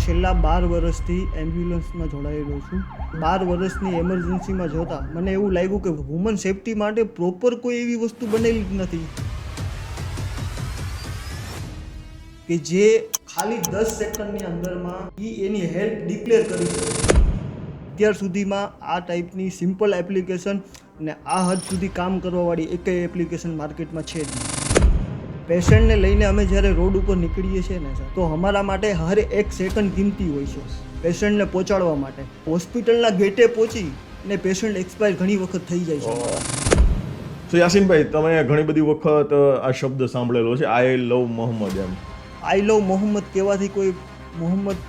છેલ્લા 12 વર્ષથી એમ્બ્યુલન્સમાં જોડાયેલો છું. 12 વર્ષની એમરજન્સીમાં જોતા મને એવું લાગ્યું કે વુમન સેફટી માટે પ્રોપર કોઈ એવી વસ્તુ બનેલી જ નથી કે જે ખાલી 10 સેકન્ડની અંદરમાં એની હેલ્પ ડિક્લેર કરી શકે. અત્યાર સુધીમાં આ ટાઈપની સિમ્પલ એપ્લિકેશન ને આ હદ સુધી કામ કરવાવાળી એકેય એપ્લિકેશન માર્કેટમાં છે જ નહીં. પેશન્ટને લઈને અમે જ્યારે રોડ ઉપર નીકળીએ છીએ ને સર, તો અમારા માટે હર એક સેકન્ડ કિંમતી હોય છે પેશન્ટને પહોંચાડવા માટે. હોસ્પિટલના ગેટે પહોંચી ને પેશન્ટ એક્સપાયર ઘણી વખત થઈ જાય છે. તો યાસીનભાઈ, તમે ઘણી બધી વખત આ શબ્દ સાંભળેલો છે, આઈ લવ મોહમ્મદ. એમ આઈ લવ મોહમ્મદ કહેવાથી કોઈ મોહમ્મદ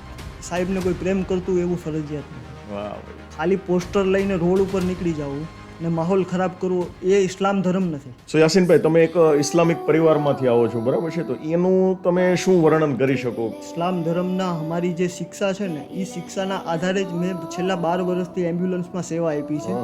સાહેબને કોઈ પ્રેમ કરતું એવું ફરજિયાત નથી. વાહ. ખાલી પોસ્ટર લઈને રોડ ઉપર નીકળી જવું ને માહોલ ખરાબ કરવો એ ઇસ્લામ ધર્મ નથી. સો યાસીનભાઈ, તમે એક ઇસ્લામિક પરિવારમાંથી આવો છો, બરાબર છે? તો એનું તમે શું વર્ણન કરી શકો? ઇસ્લામ ધર્મના અમારી જે શિક્ષા છે ને, એ શિક્ષાના આધારે જ મેં છેલ્લા 12 વર્ષથી એમ્બ્યુલન્સમાં સેવા આપી છે.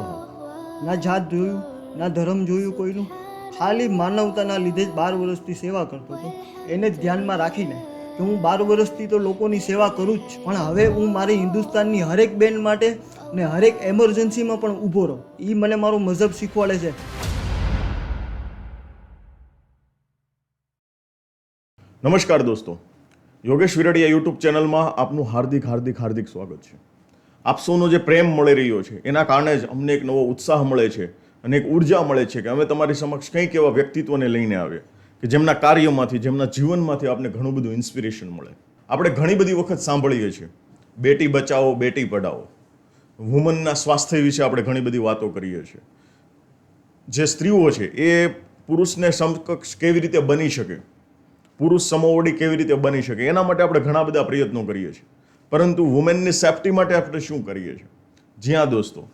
ના જાત જોયું, ના ધર્મ જોયું કોઈનું, ખાલી માનવતાના લીધે જ 12 વર્ષથી સેવા કરતો હતો. એને જ ધ્યાનમાં રાખીને કે હું 12 વર્ષથી તો લોકોની સેવા કરું જ, પણ હવે હું મારી હિન્દુસ્તાનની હરેક બેન માટે ને હરેક એમરજન્સીમાં પણ ઊભો રહું. એ મને મારો મઝહબ શીખવાડે છે. નમસ્કાર દોસ્તો, યોગેશ વિરડિયા યુટ્યુબ ચેનલમાં આપનું હાર્દિક સ્વાગત છે. આપ સૌનો જે પ્રેમ મળી રહ્યો છે એના કારણે જ અમને એક નવો ઉત્સાહ મળે છે અને એક ઉર્જા મળે છે કે અમે તમારી સમક્ષ કંઈક એવા વ્યક્તિત્વને લઈને આવીએ કે જેમના કાર્યમાંથી, જેમના જીવનમાંથી આપણે ઘણું બધું ઇન્સ્પિરેશન મળે. આપણે ઘણી બધી વખત સાંભળીએ છીએ બેટી બચાવો, બેટી પઢાઓ, વુમનના સ્વાસ્થ્ય વિશે આપણે ઘણી બધી વાતો કરીએ છીએ. જે સ્ત્રીઓ છે એ પુરુષને સમકક્ષ કેવી રીતે બની શકે, પુરુષ સમોવડી કેવી રીતે બની શકે, એના માટે આપણે ઘણા બધા પ્રયત્નો કરીએ છીએ. પરંતુ વુમેનની સેફટી માટે આપણે શું કરીએ છીએ? જી હા દોસ્તો,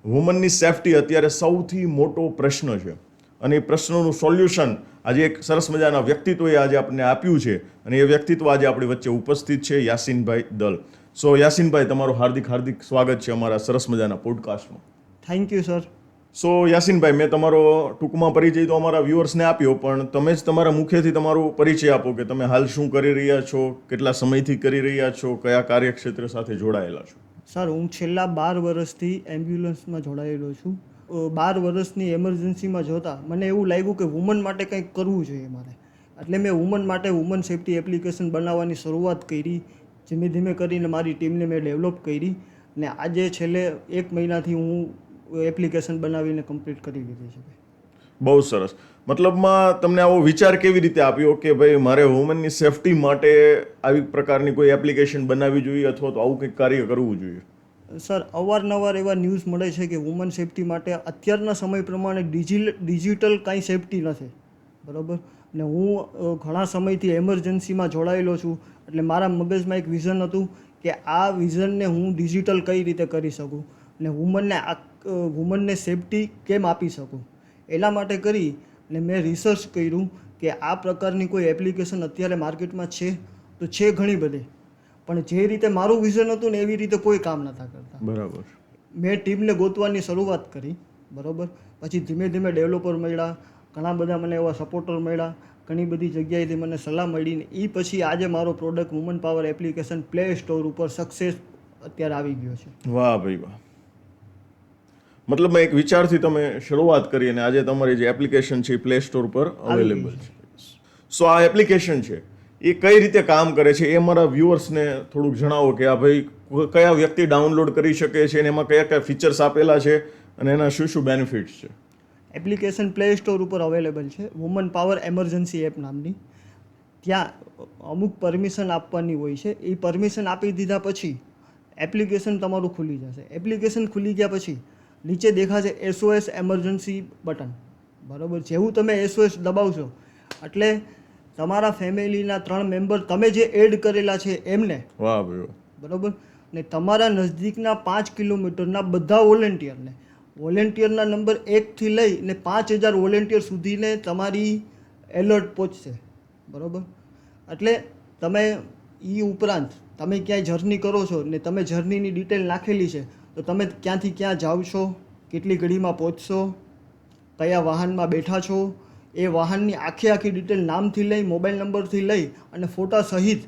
વુમનની સેફટી અત્યારે સૌથી મોટો પ્રશ્ન છે અને એ પ્રશ્નનું સોલ્યુશન આજે એક સરસ મજાના વ્યક્તિત્વએ આજે આપણને આપ્યું છે અને એ વ્યક્તિત્વ આજે આપણી વચ્ચે ઉપસ્થિત છે, યાસીનભાઈ દલ. સો યાસીનભાઈ, તમારું હાર્દિક સ્વાગત છે અમારા સરસ મજાના પોડકાસ્ટમાં. Thank you sir. સો યાસીનભાઈ, મેં તમારો ટૂંકમાં પરિચય તો અમારા વ્યુઅર્સને આપ્યો, પણ તમે જ તમારા મુખ્યથી તમારો પરિચય આપો કે તમે હાલ શું કરી રહ્યા છો, કેટલા સમયથી કરી રહ્યા છો, કયા કાર્યક્ષેત્ર સાથે જોડાયેલા છો? સર, હું છેલ્લા 12 વર્ષથી એમ્બ્યુલન્સમાં જોડાયેલો છું. 12 વર્ષની એમરજન્સીમાં જોતા મને એવું લાગ્યું કે વુમન માટે કંઈક કરવું જોઈએ મારે. એટલે મેં વુમન માટે વુમન સેફટી એપ્લિકેશન બનાવવાની શરૂઆત કરી. ધીમે ધીમે કરીને મારી ટીમને મેં ડેવલપ કરી ને આજે છેલ્લે 1 મહિનાથી હું એપ્લિકેશન બનાવીને કમ્પ્લીટ કરી લીધી છે. બહુ સરસ. મતલબમાં તમને આવો વિચાર કેવી રીતે આવ્યો કે ભાઈ મારે વુમનની સેફટી માટે આવી પ્રકારની કોઈ એપ્લિકેશન બનાવવી જોઈએ અથવા તો આવું કંઈક કાર્ય કરવું જોઈએ? સર, અવારનવાર એવા ન્યૂઝ મળે છે કે વુમન સેફટી માટે અત્યારના સમય પ્રમાણે ડિજિટલ કાંઈ સેફટી નથી, બરાબર? ને હું ઘણા સમયથી એમરજન્સીમાં જોડાયેલો છું, એટલે મારા મગજમાં એક વિઝન હતું કે આ વિઝનને હું ડિજિટલ કઈ રીતે કરી શકું ને વુમનને સેફટી કેમ આપી શકું. એના માટે કરી ને મેં રિસર્ચ કર્યું કે આ પ્રકારની કોઈ એપ્લિકેશન અત્યારે માર્કેટમાં છે તો છે ઘણી બધી, પણ જે રીતે મારું વિઝન હતું ને એવી રીતે કોઈ કામ નતા કરતા. બરાબર. મેં ટીમને ગોતવાની શરૂઆત કરી, બરાબર. પછી ધીમે ધીમે ડેવલપર મળ્યા, ઘણા બધા મને એવા સપોર્ટર મળ્યા, ઘણી બધી જગ્યાએથી મને સલાહ મળી ને એ પછી આજે મારો product woman power application play store ઉપર સક્સેસ અત્યારે આવી ગયો છે. વાહ ભાઈ વાહ. મતલબ એક વિચારથી તમે શરૂઆત કરી અને આજે તમારી જે એપ્લિકેશન છે એ પ્લે સ્ટોર પર અવેલેબલ છે. સો આ એપ્લિકેશન છે એ કઈ રીતે કામ કરે છે એ મારા વ્યુઅર્સને થોડુંક જણાવો કે આ ભાઈ કયા વ્યક્તિ ડાઉનલોડ કરી શકે છે અને એમાં કયા કયા ફીચર્સ આપેલા છે અને એના શું બેનિફિટ્સ છે? એપ્લિકેશન પ્લે સ્ટોર ઉપર અવેલેબલ છે, વુમન પાવર એમરજન્સી એપ નામની. ત્યાં અમુક પરમિશન આપવાની હોય છે. એ પરમિશન આપી દીધા પછી એપ્લિકેશન તમારું ખુલી જશે. એપ્લિકેશન ખુલી ગયા પછી નીચે દેખાશે SOS એમરજન્સી બટન, બરાબર? જેવું તમે SOS દબાવશો એટલે તમારા ફેમિલીના 3 મેમ્બર તમે જે એડ કરેલા છે એમને, વાહ ભાઈ, બરાબર, ને તમારા નજદીકના 5 કિલોમીટરના બધા વોલેન્ટિયરના નંબર 1 થી લઈને 5000 વોલેન્ટિયર સુધીને તમારી એલર્ટ પહોંચશે, બરાબર? એટલે તમે એ ઉપરાંત તમે ક્યાંય જર્ની કરો છો ને તમે જર્નીની ડિટેલ નાખેલી છે તો તમે ક્યાંથી ક્યાં જાઓ છો, કેટલી ઘડીમાં પહોંચશો, કયા વાહનમાં બેઠા છો, એ વાહનની આખી ડિટેલ નામથી લઈ, મોબાઈલ નંબરથી લઈ અને ફોટા સહિત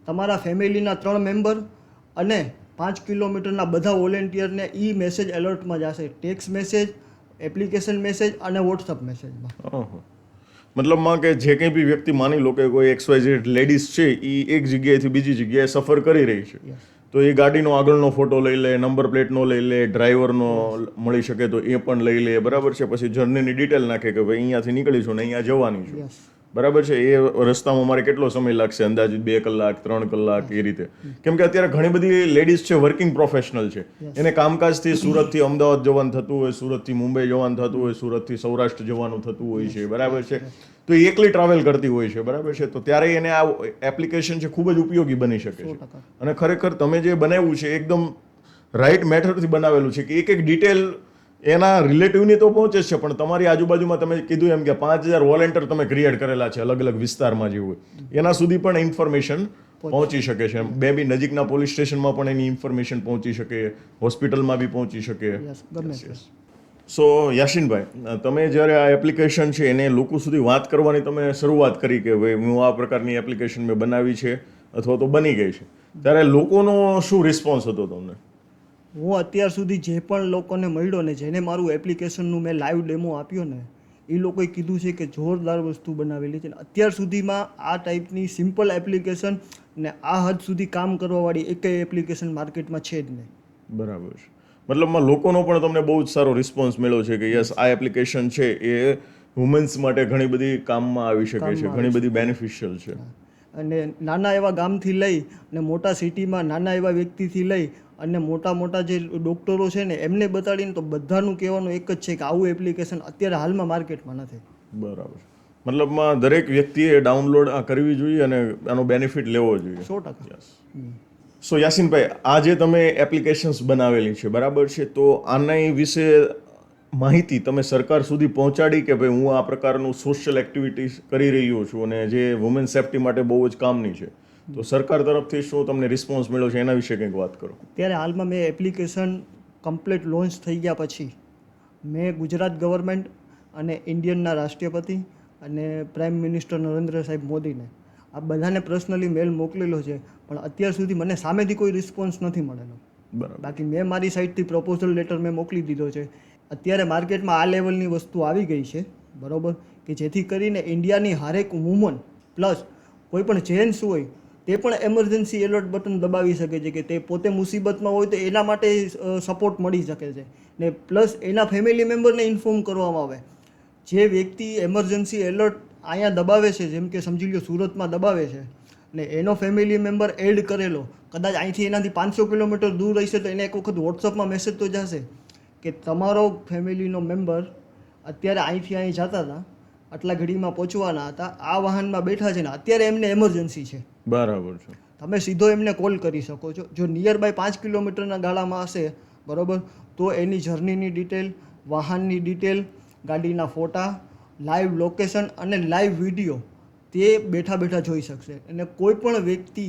તમારા ફેમિલીના 3 મેમ્બર અને 5 કિલોમીટરના બધા વોલેન્ટિયરને મેસેજ એલર્ટમાં જશે, ટેક્સ્ટ મેસેજ, એપ્લિકેશન મેસેજ અને વોટ્સઅપ મેસેજમાં. ઓહો. મતલબમાં કે જે કંઈ બી વ્યક્તિ માની લો કે કોઈ XYZ લેડીઝ છે એ એક જગ્યાએથી બીજી જગ્યાએ સફર કરી રહી છે, Yes. તો એ ગાડીનો આગળનો ફોટો લઈ લે, નંબર પ્લેટનો લઈ લે, ડ્રાઈવરનો મળી શકે તો એ પણ લઈ લે, બરાબર છે. પછી જર્નીની ડિટેલ નાખે કે ભાઈ અહીંયાથી નીકળીશું ને અહીંયા જવાની છું, યસ, બરાબર છે. એ રસ્તામાં મારે કેટલો સમય લાગશે, અંદાજિત 2 કલાક 3 કલાક એ રીતે. કેમ કે અત્યારે ઘણી બધી લેડીઝ છે, વર્કિંગ પ્રોફેશનલ છે, એને કામકાજથી સુરતથી અમદાવાદ જવાનું થતું હોય, સુરતથી મુંબઈ જવાનું થતું હોય, સુરતથી સૌરાષ્ટ્ર જવાનું થતું હોય છે, બરાબર છે. તો એ એકલી ટ્રાવેલ કરતી હોય છે, બરાબર છે. તો ત્યારે એને આ એપ્લિકેશન છે ખૂબ જ ઉપયોગી બની શકે છે. 100%. અને ખરેખર તમે જે બનાવ્યું છે એકદમ રાઈટ મેથડથી બનાવેલું છે કે એક ડિટેલ એના રિલેટિવની તો પહોંચે જ છે, પણ તમારી આજુબાજુમાં તમે કીધું એમ કે 5000 વોલેન્ટિયર તમે ક્રિએટ કરેલા છે અલગ અલગ વિસ્તારમાં જે હોય એના સુધી પણ ઇન્ફોર્મેશન પહોંચી શકે છે. બે બી નજીકના પોલીસ સ્ટેશનમાં પણ એની ઇન્ફોર્મેશન પહોંચી શકે, હોસ્પિટલમાં બી પહોંચી શકે. યસ, ગમે તે. સો યાસીનભાઈ, તમે જ્યારે આ એપ્લિકેશન છે એને લોકો સુધી વાત કરવાની તમે શરૂઆત કરી કે ભાઈ હું આ પ્રકારની એપ્લિકેશન મેં બનાવી છે અથવા તો બની ગઈ છે, ત્યારે લોકોનો શું રિસ્પોન્સ હતો તમને? હું અત્યાર સુધી જે પણ લોકોને મળ્યો ને જેને મારું એપ્લિકેશનનું મેં લાઈવ ડેમો આપ્યો ને એ લોકોએ કીધું છે કે જોરદાર વસ્તુ બનાવેલી છે. અત્યાર સુધીમાં આ ટાઈપની સિમ્પલ એપ્લિકેશન ને આ હદ સુધી કામ કરવાવાળી એકેય એપ્લિકેશન માર્કેટમાં છે જ નહીં. બરાબર છે. મતલબમાં લોકોનો પણ તમને બહુ જ સારો રિસ્પોન્સ મળ્યો છે કે યસ આ એપ્લિકેશન છે એ વુમન્સ માટે ઘણી બધી કામમાં આવી શકે છે, ઘણી બધી બેનિફિશિયલ છે. અને નાના એવા ગામથી લઈ અને મોટા સિટીમાં નાના એવા વ્યક્તિથી લઈ અને મોટા મોટા જે ડૉક્ટરો છે ને એમને બતાડીને તો બધાનું કહેવાનું એક જ છે કે આવું એપ્લિકેશન અત્યારે હાલમાં માર્કેટમાં નથી. બરાબર. મતલબમાં દરેક વ્યક્તિએ ડાઉનલોડ આ કરવી જોઈએ અને આનો બેનિફિટ લેવો જોઈએ. 100%. સો યાસીનભાઈ, આ જે તમે એપ્લિકેશન્સ બનાવેલી છે, બરાબર છે, તો આના વિશે માહિતી તમે સરકાર સુધી પહોંચાડી કે ભાઈ હું આ પ્રકારનું સોશિયલ એક્ટિવિટીઝ કરી રહ્યો છું અને જે વુમેન સેફ્ટી માટે બહુ જ કામની છે, તો સરકાર તરફથી શું તમને રિસ્પોન્સ મળ્યો છે એના વિશે કંઈક વાત કરો. ત્યારે હાલમાં મેં એપ્લિકેશન કમ્પ્લીટ લોન્ચ થઈ ગયા પછી મેં ગુજરાત ગવર્મેન્ટ અને ઇન્ડિયનના રાષ્ટ્રપતિ અને પ્રાઇમ મિનિસ્ટર નરેન્દ્ર સાહેબ મોદીને આ બધાને પર્સનલી મેલ મોકલેલો છે, પણ અત્યાર સુધી મને સામેથી કોઈ રિસ્પોન્સ નથી મળેલો. બરાબર. બાકી મેં મારી સાઈડથી પ્રપોઝલ લેટર મેં મોકલી દીધો છે. અત્યારે માર્કેટમાં આ લેવલની વસ્તુ આવી ગઈ છે, બરાબર, કે જેથી કરીને ઇન્ડિયાની હરેક વુમન પ્લસ કોઈ પણ જેન્ટ્સ હોય તે પણ એમરજન્સી એલર્ટ બટન દબાવી શકે છે કે તે પોતે મુસીબતમાં હોય તો એના માટે સપોર્ટ મળી શકે છે ને પ્લસ એના ફેમિલી મેમ્બરને ઇન્ફોર્મ કરવામાં આવે. જે વ્યક્તિ એમરજન્સી એલર્ટ અહીંયા દબાવે છે, જેમ કે સમજી લો સુરતમાં દબાવે છે ને એનો ફેમિલી મેમ્બર એડ કરેલો કદાચ અહીંથી એનાથી 500 કિલોમીટર દૂર રહેશે તો એને એક વખત વોટ્સઅપમાં મેસેજ તો જશે કે તમારો ફેમિલીનો મેમ્બર અત્યારે અહીંથી અહીં જતા હતા, આટલા ઘડીમાં પહોંચવાના હતા, આ વાહનમાં બેઠા છે ને અત્યારે એમને એમરજન્સી છે. બરાબર છે. તમે સીધો એમને કોલ કરી શકો છો. જો નિયર બાય 5 કિલોમીટરના ગાળામાં હશે, બરાબર, તો એની જર્નીની ડિટેલ, વાહનની ડિટેલ, ગાડીના ફોટા, લાઈવ લોકેશન અને લાઈવ વિડીયો તે બેઠા બેઠા જોઈ શકશે. અને કોઈ પણ વ્યક્તિ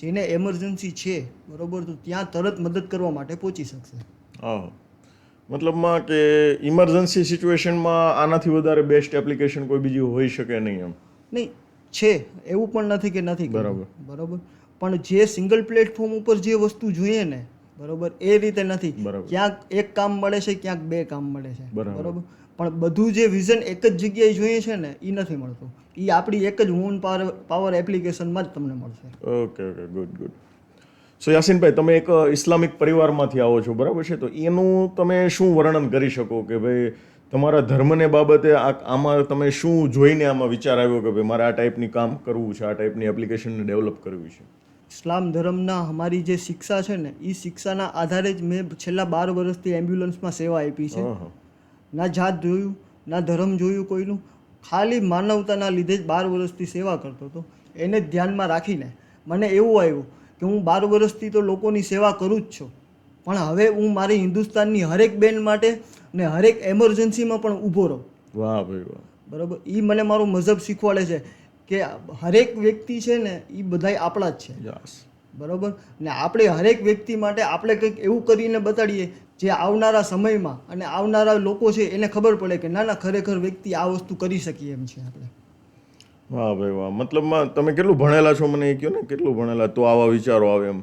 જેને એમરજન્સી છે, બરાબર, તો ત્યાં તરત મદદ કરવા માટે પહોંચી શકશે. હા, મતલબમાં કે ઇમરજન્સી સિચ્યુએશનમાં આનાથી વધારે બેસ્ટ એપ્લિકેશન કોઈ બીજી હોઈ શકે નહીં એમ? નહીં, છે એવું પણ નથી કે નથી. બરાબર. બરાબર, પણ જે સિંગલ પ્લેટફોર્મ ઉપર જે વસ્તુ જોઈએ ને, બરાબર, એ રીતે નથી. ક્યાંક એક કામ મળે છે, ક્યાંક 2 કામ મળે છે, બરાબર, પણ બધું જે વિઝન એક જ જગ્યાએ જોઈએ છે ને એ નથી મળતું. એ આપણી એક જ વુમન પાવર એપ્લિકેશનમાં જ તમને મળશે. Okay okay, good good. So યાસીનભાઈ, તમે એક ઇસ્લામિક પરિવારમાંથી આવો છો, બરાબર છે, તો એનું તમે શું વર્ણન કરી શકો કે ભાઈ તમારા ધર્મને બાબતે આમાં તમે શું જોઈને આમાં વિચાર આવ્યો કે ભાઈ મારે આ ટાઈપની કામ કરવું છે, આ ટાઈપની એપ્લિકેશનને ડેવલપ કરવી છે? ઇસ્લામ ધર્મના અમારી જે શિક્ષા છે ને એ શિક્ષાના આધારે જ મેં છેલ્લા 12 વર્ષથી એમ્બ્યુલન્સમાં સેવા આપી છે. ના જાત જોયું, ના ધર્મ જોયું કોઈનું, ખાલી માનવતાના લીધે જ 12 વર્ષથી સેવા કરતો હતો. એને ધ્યાનમાં રાખીને મને એવું આવ્યું કે હું 12 વર્ષથી તો લોકોની સેવા કરું જ છું, પણ હવે હું મારી હિન્દુસ્તાનની હરેક બેન માટે ને હરેક એમરજન્સીમાં પણ ઊભો રહું. વાહ ભાઈ વાહ. બરાબર, એ મને મારો મઝહબ શીખવાડે છે કે હરેક વ્યક્તિ છે ને એ બધાય આપણા જ છે. બરાબર, ને આપણે હરેક વ્યક્તિ માટે આપણે કંઈક એવું કરીને બતાડીએ જે આવનારા સમયમાં અને આવનારા લોકો છે એને ખબર પડે કે ના ના ખરેખર વ્યક્તિ આ વસ્તુ કરી શકીએ એમ છે આપણે. વાહ ભાઈ વાહ, મતલબમાં તમે કેટલું ભણેલા છો મને એ કહો ને, કેટલું ભણેલા તો આવા વિચારો આવે એમ?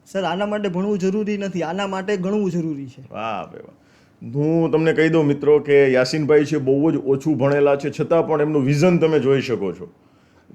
સર આના માટે ભણવું જરૂરી નથી, આના માટે ગણવું જરૂરી છે. વાહ ભાઈ વાહ. હું તમને કહી દઉં મિત્રો કે યાસીનભાઈ છે બહુ જ ઓછું ભણેલા છે, છતાં પણ એમનું વિઝન તમે જોઈ શકો છો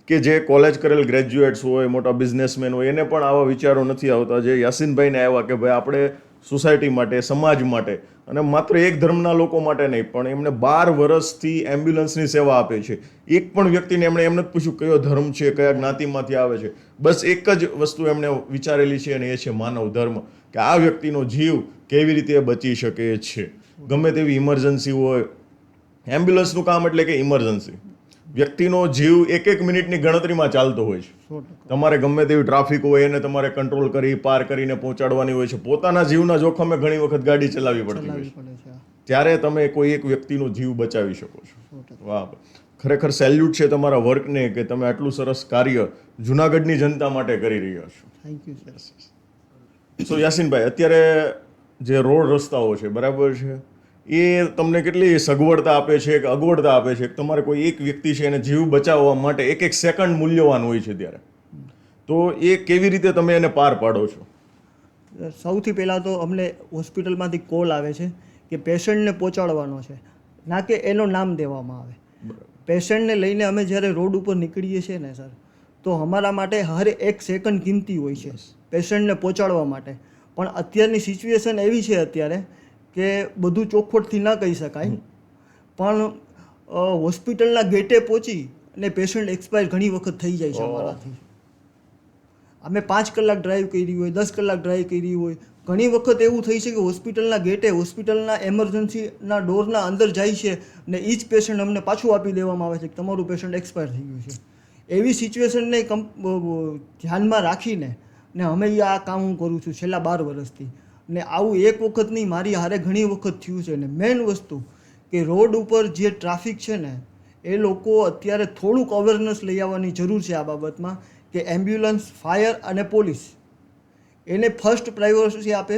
કે જે કોલેજ કરેલ ગ્રેજ્યુએટ્સ હોય, મોટા બિઝનેસમેન હોય, એને પણ આવા વિચારો નથી આવતા જે યાસીનભાઈને આવ્યા કે ભાઈ આપણે સોસાયટી માટે, સમાજ માટે, અને માત્ર એક ધર્મના લોકો માટે નહીં, પણ એમણે 12 વર્ષથી એમ્બ્યુલન્સની સેવા આપે છે. એક પણ વ્યક્તિને એમણે એમ નથી પૂછ્યું કયો ધર્મ છે, કયા જ્ઞાતિમાંથી આવે છે, બસ એક જ વસ્તુ એમણે વિચારેલી છે અને એ છે માનવ ધર્મ, કે આ વ્યક્તિનો જીવ કેવી રીતે બચી શકે છે. ગમે તેવી ઇમરજન્સી હોય, એમ્બ્યુલન્સનું કામ એટલે કે ઇમરજન્સી, વ્યક્તિનો જીવ એક એક મિનિટની ગણતરીમાં ચાલતો હોય છે. 100%. તમારે ગમે તેવી ટ્રાફિક હોય એને તમારે કંટ્રોલ કરી પાર કરીને પહોંચાડવાની હોય છે. પોતાના જીવના જોખમે ઘણી વખત ગાડી ચલાવવી પડતી હોય ચલાવવી છે. પડે છે. ત્યારે તમે કોઈ એક વ્યક્તિનો જીવ બચાવી શકો છો. 100%. વાહ, ખરેખર સેલ્યુટ છે તમારા વર્કને કે તમે આટલું સરસ કાર્ય જુનાગઢની જનતા માટે કરી રહ્યા છો. Thank you sir. સો યાસીનભાઈ, અત્યારે જે રોડ રસ્તાઓ છે બરાબર છે, એ તમને કેટલી સગવડતા આપે છે કે અગવડતા આપે છે? તમારે કોઈ એક વ્યક્તિ છે એને જીવ બચાવવા માટે એક એક સેકન્ડ મૂલ્યવાન હોય છે, ત્યારે તો એ કેવી રીતે તમે એને પાર પાડો છો? સૌથી પહેલાં તો અમને હોસ્પિટલમાંથી કોલ આવે છે કે પેશન્ટને પહોંચાડવાનો છે, ના કે એનું નામ દેવામાં આવે. પેશન્ટને લઈને અમે જ્યારે રોડ ઉપર નીકળીએ છીએ ને સર, તો અમારા માટે હર એક સેકન્ડ કિંમતી હોય છે પેશન્ટને પહોંચાડવા માટે. પણ અત્યારની સિચ્યુએશન એવી છે અત્યારે કે બધું ચોખવટથી ન કહી શકાય, પણ હોસ્પિટલના ગેટે પહોંચી અને પેશન્ટ એક્સપાયર ઘણી વખત થઈ જાય છે અમારાથી. અમે 5 કલાક ડ્રાઈવ કરી હોય, 10 કલાક ડ્રાઈવ કરી હોય, ઘણી વખત એવું થઈ છે કે હોસ્પિટલના ગેટે, હોસ્પિટલના એમરજન્સીના ડોરના અંદર જાય છે ને એ જ પેશન્ટ અમને પાછું આપી દેવામાં આવે છે કે તમારું પેશન્ટ એક્સપાયર થઈ ગયું છે. એવી સિચ્યુએશનને ધ્યાનમાં રાખીને ને અમે આ કામ હું કરું છું છેલ્લા 12 વર્ષથી. ને આવું એક વખત નહીં, મારી હારે ઘણી વખત થયું છે. ને મેઇન વસ્તુ કે રોડ ઉપર જે ટ્રાફિક છે ને, એ લોકો અત્યારે થોડુંક અવેરનેસ લઈ આવવાની જરૂર છે આ બાબતમાં કે એમ્બ્યુલન્સ, ફાયર અને પોલીસ એને ફર્સ્ટ પ્રાયોરિટી આપે,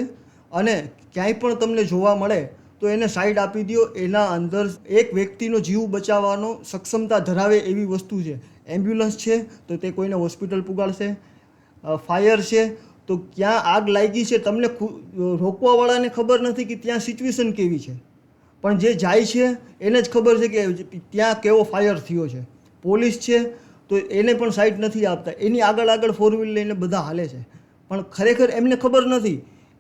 અને ક્યાંય પણ તમને જોવા મળે તો એને સાઈડ આપી દો. એના અંદર એક વ્યક્તિનો જીવ બચાવવાનો સક્ષમતા ધરાવે એવી વસ્તુ છે. એમ્બ્યુલન્સ છે તો તે કોઈને હોસ્પિટલ પુગાડશે, ફાયર છે તો ક્યાં આગ લાગી છે તમને રોકવાવાળાને ખબર નથી કે ત્યાં સિચ્યુએશન કેવી છે, પણ જે જાય છે એને જ ખબર છે કે ત્યાં કેવો ફાયર થયો છે. પોલીસ છે તો એને પણ સાઈડ નથી આપતા, એની આગળ આગળ 4 વ્હીલ લઈને બધા હાલે છે, પણ ખરેખર એમને ખબર નથી